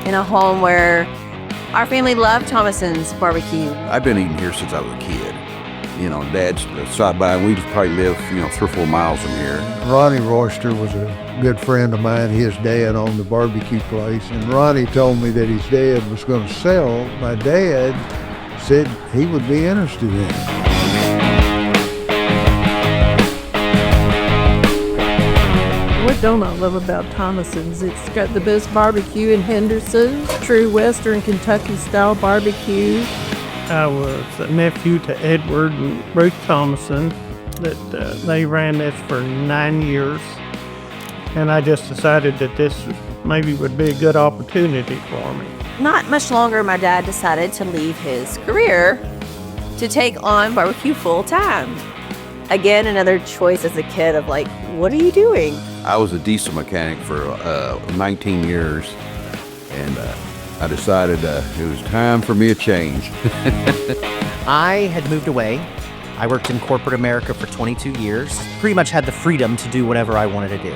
in a home where our family loved Thomason'S barbecue. I've been eating here since I was a kid. You know, Dad's side by, and we probably live, 3 or 4 miles from here. Ronnie Royster was a good friend of mine. His dad owned the barbecue place, and Ronnie told me that his dad was going to sell. My dad said he would be interested in it. What don't I love about Thomason'S? It's got the best barbecue in Henderson, true Western Kentucky style barbecue. I was a nephew to Edward and Ruth Thomason. They ran this for 9 years, and I just decided that this maybe would be a good opportunity for me. Not much longer, my dad decided to leave his career to take on barbecue full time. Again, another choice as a kid of like, what are you doing? I was a diesel mechanic for 19 years, and I decided it was time for me a change. I had moved away. I worked in corporate America for 22 years. Pretty much had the freedom to do whatever I wanted to do.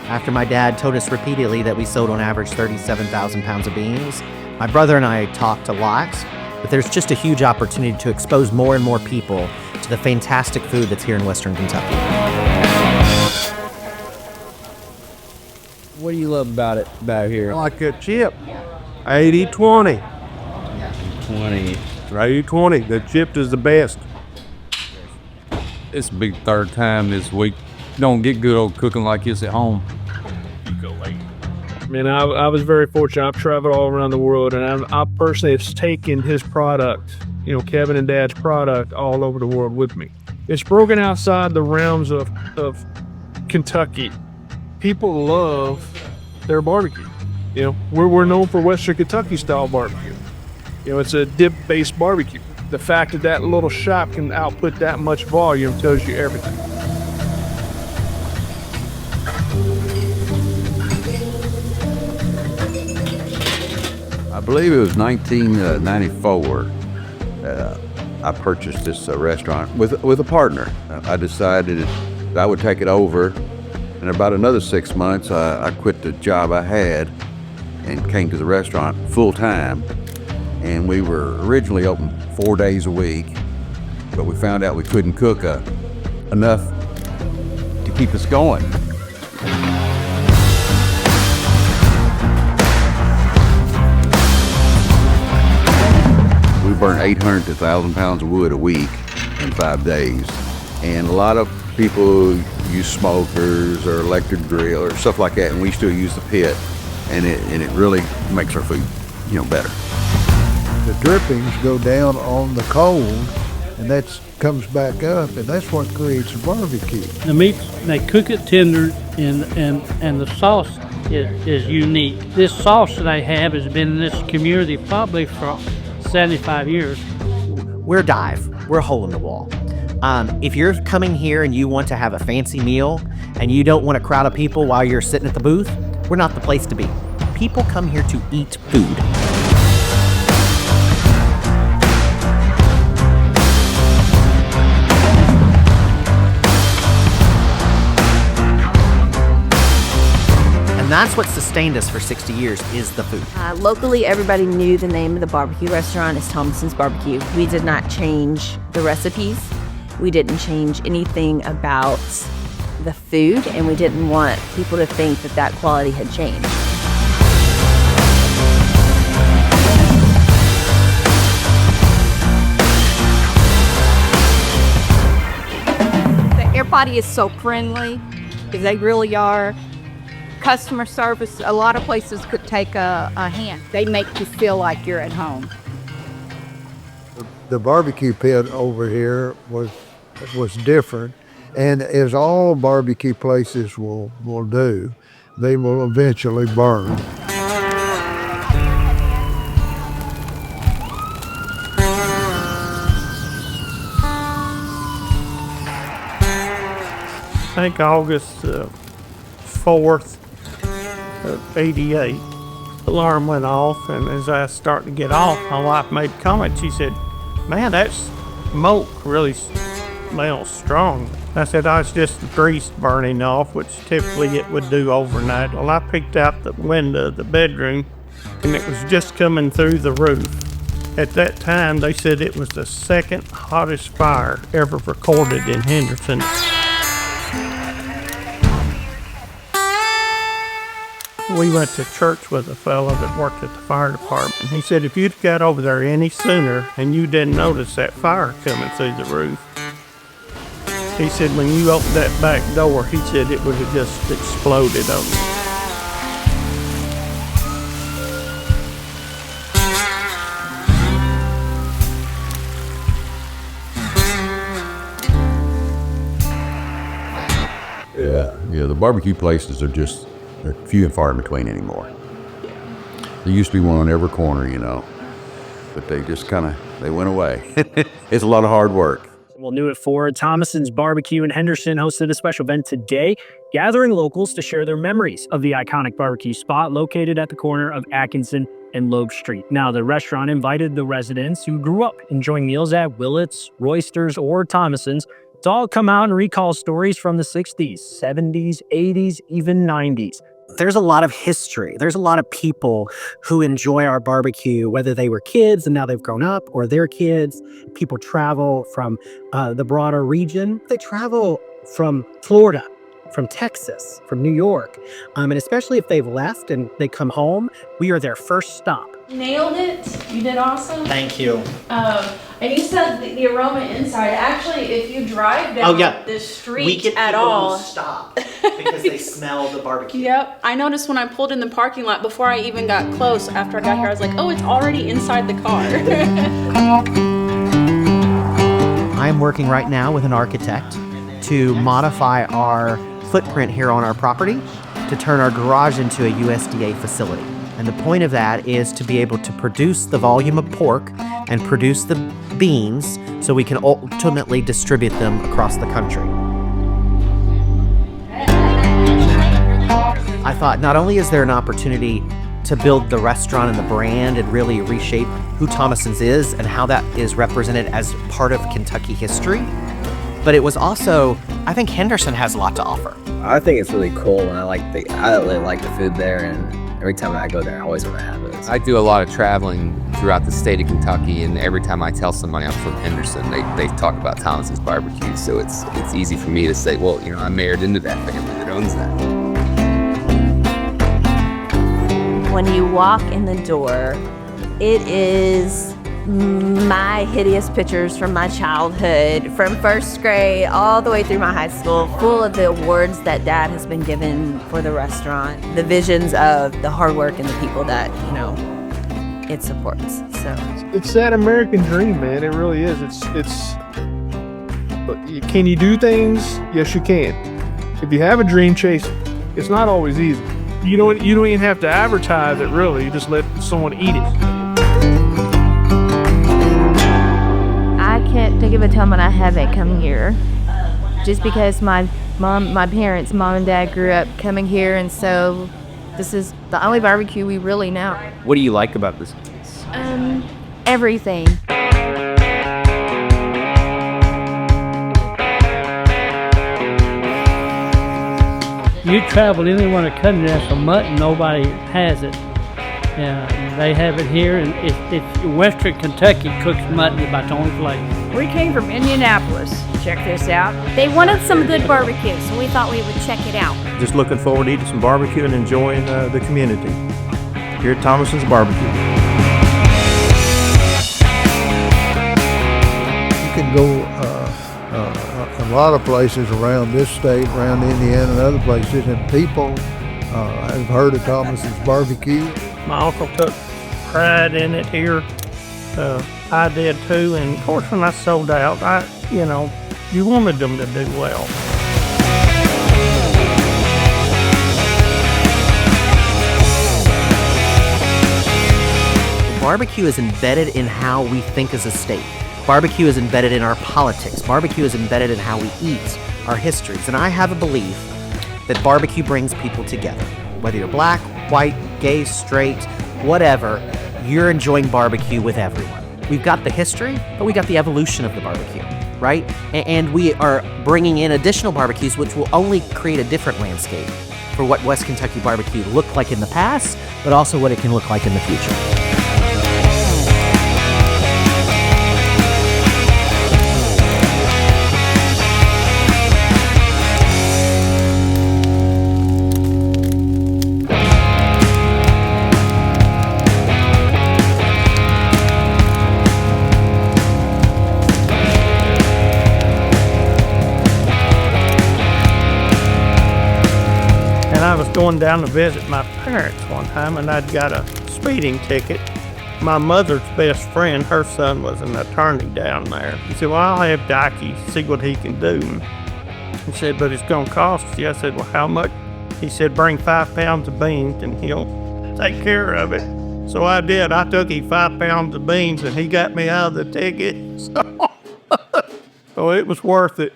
After my dad told us repeatedly that we sold on average 37,000 pounds of beans, my brother and I talked a lot, but there's just a huge opportunity to expose more and more people to the fantastic food that's here in Western Kentucky. What do you love about it about here? I like that chip. 80-20. 20. 80-20. The chip is the best. It's a big third time this week. Don't get good old cooking like this at home. I mean, I was very fortunate. I've traveled all around the world, and I personally have taken his product, Kevin and Dad's product, all over the world with me. It's broken outside the realms of Kentucky. People love their barbecue. We're known for Western Kentucky style barbecue. It's a dip-based barbecue. The fact that little shop can output that much volume tells you everything. I believe it was 1994 I purchased this restaurant with a partner. I decided that I would take it over. In about another 6 months, I quit the job I had and came to the restaurant full time. And we were originally open 4 days a week, but we found out we couldn't cook enough to keep us going. We burn 800 to 1,000 pounds of wood a week in 5 days. And a lot of people use smokers or electric grill or stuff like that, and we still use the pit, and it really makes our food, better. The drippings go down on the cold, and that comes back up, and that's what creates a barbecue. The meat, they cook it tender, and the sauce is unique. This sauce that I have has been in this community probably for 75 years. We're Dive. We're hole in the wall. If you're coming here and you want to have a fancy meal and you don't want a crowd of people while you're sitting at the booth, we're not the place to be. People come here to eat food. And that's what sustained us for 60 years is the food. Locally, everybody knew the name of the barbecue restaurant is Thomason'S Barbecue. We did not change the recipes. We didn't change anything about the food, and we didn't want people to think that quality had changed. Everybody is so friendly, because they really are. Customer service, a lot of places could take a hand. They make you feel like you're at home. The barbecue pit over here was different, and as all barbecue places will do, they will eventually burn. I think August 4th of '88, the alarm went off, and as I was starting to get off, my wife made a comment. She said, "Man, that smoke really smells strong." I said, "Oh, it's just the grease burning off," which typically it would do overnight. Well, I peeked out the window of the bedroom, and it was just coming through the roof. At that time, they said it was the second hottest fire ever recorded in Henderson. We went to church with a fellow that worked at the fire department. He said if you'd got over there any sooner and you didn't notice that fire coming through the roof, he said when you opened that back door, he said it would have just exploded on you. Yeah, the barbecue places are just they're few and far in between anymore. There used to be one on every corner, you know, but they just they went away. It's a lot of hard work. Well, new at 4, Thomason'S Barbecue in Henderson hosted a special event today, gathering locals to share their memories of the iconic barbecue spot located at the corner of Atkinson and Laroux Street. Now, the restaurant invited the residents who grew up enjoying meals at Willett's, Royster's, or Thomason'S to all come out and recall stories from the 60s, 70s, 80s, even 90s. There's a lot of history. There's a lot of people who enjoy our barbecue, whether they were kids and now they've grown up, or they're kids. People travel from the broader region. They travel from Florida, from Texas, from New York. And especially if they've left and they come home, we are their first stop. Nailed it. You did awesome. Thank you. And you said the aroma inside. Actually, if you drive down the street at all, stop because they smell the barbecue. Yep. I noticed when I pulled in the parking lot before I even got close. After I got here, I was like, oh, it's already inside the car. I'm working right now with an architect to modify our footprint here on our property to turn our garage into a USDA facility. And the point of that is to be able to produce the volume of pork and produce the beans so we can ultimately distribute them across the country. I thought not only is there an opportunity to build the restaurant and the brand and really reshape who Thomason'S is and how that is represented as part of Kentucky history, but it was also, I think Henderson has a lot to offer. I think it's really cool, and I really like the food there, and every time I go there, I always want to have it. I do a lot of traveling throughout the state of Kentucky, and every time I tell somebody I'm from Henderson, they talk about Thomason'S Barbecue. So it's easy for me to say, well, you know, I'm married into that family that owns that. When you walk in the door, it is my hideous pictures from my childhood, from first grade all the way through my high school, full of the awards that Dad has been given for the restaurant, the visions of the hard work and the people that, you know, it supports. So it's that American dream, man. It really is. It's can you do things? Yes, you can. If you have a dream, chase it. It's not always easy. You don't even have to advertise it, really. You just let someone eat it. I can't think of a time when I haven't come here. Just because my parents, mom and dad grew up coming here, and so this is the only barbecue we really know. What do you like about this place? Everything. You travel anywhere in the country, there's some mutton, nobody has it. They have it here, and it's Western Kentucky cooks mutton about the only place. We came from Indianapolis. Check this out. They wanted some good barbecue, so we thought we would check it out. Just looking forward to eating some barbecue and enjoying the community here at Thomason'S Barbecue. You can go a lot of places around this state, around Indiana and other places, and people have heard of Thomason'S Barbecue. My uncle took pride in it here. I did too, and of course when I sold out, you wanted them to do well. Barbecue is embedded in how we think as a state. Barbecue is embedded in our politics. Barbecue is embedded in how we eat, our histories. And I have a belief that barbecue brings people together. Whether you're black, white, gay, straight, whatever, you're enjoying barbecue with everyone. We've got the history, but we got the evolution of the barbecue, right? And we are bringing in additional barbecues, which will only create a different landscape for what West Kentucky barbecue looked like in the past, but also what it can look like in the future. I was going down to visit my parents one time, and I'd got a speeding ticket. My mother's best friend, her son was an attorney down there. He said, well, I'll have Dikey see what he can do. He said, but it's going to cost you. I said, well, how much? He said, bring 5 pounds of beans, and he'll take care of it. So I did. I took him 5 pounds of beans, and he got me out of the ticket. So it was worth it.